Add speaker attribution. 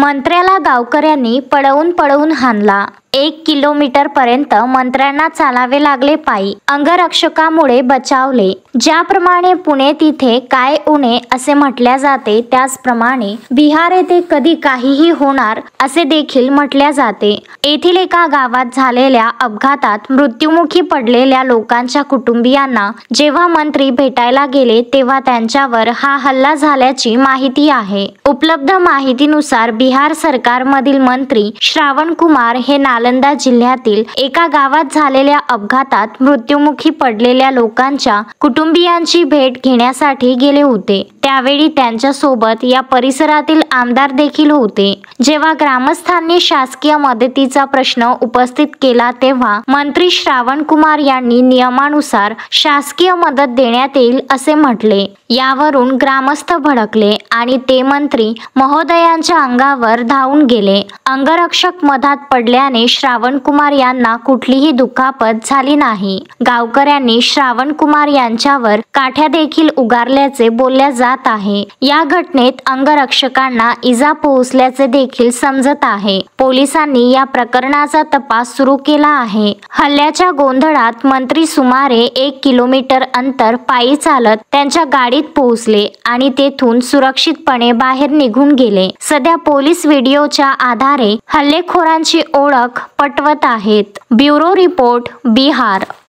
Speaker 1: मंत्र्याला गावकऱ्यांनी पळवून हाणला। 1 किलोमीटर पर्यंत मंत्र्यांना चालावे लागले पायी। अंगरक्षकामुळे बचावले। ज्याप्रमाणे पुणे तिथे काय उणे असे म्हटल्या जाते, त्याचप्रमाणे बिहार येथे कधी काहीही होणार असे देखील म्हटल्या जाते। येथील एका गावात झालेल्या अपघातात मृत्युमुखी पडलेल्या लोकांच्या कुटुंबियांना जेव्हा मंत्री भेटायला गेले तेव्हा त्यांच्यावर हा हल्ला झाल्याची माहिती आहे। उपलब्ध माहितीनुसार बिहार सरकारमधील मंत्री श्रावण कुमार हे नालंदा जिल्ह्यातील एका गावात झालेल्या अपघातात मृत्युमुखी पडलेल्या लोकांच्या कुटुंबियांची भेट घेण्यासाठी गेले होते। त्यावेळी त्यांच्या सोबत या परिसरातील आमदार देखील होते। जेव्हा ग्रामस्थांनी शासकीय मदतीचा प्रश्न उपस्थित केला तेव्हा मंत्री श्रावण कुमार यांनी नियमानुसार शासकीय मदत देण्यात येईल असे म्हटले। यावरून ग्रामस्थ भडकले आणि ते मंत्री महोदयांच्या अंगावर धावून गेले। अंगरक्षक मधात पडल्याने श्रावण कुमार यांना कुठलीही दुखापत झाली नाही। गावकऱ्यांनी श्रावण कुमार यांच्यावर काठ्या देखील उगारल्याचे बोलल्या जात आहे। या घटनेत अंगरक्षकांना इजा पोहोचल्याचे देखील समजत आहे। पोलिसांनी या प्रकरणाचा तपास सुरू केला आहे। हल्ल्याच्या गोंधळात मंत्री सुमारे 1 किलोमीटर अंतर पायी चालत त्यांच्या गाडीत पोहोचले आणि तेथून सुरक्षितपणे बाहेर निघून गेले। सध्या पोलीस व्हिडिओच्या आधारे हल्लेखोरांची ओळख पटवत आहेत। Bureau report, Bihar.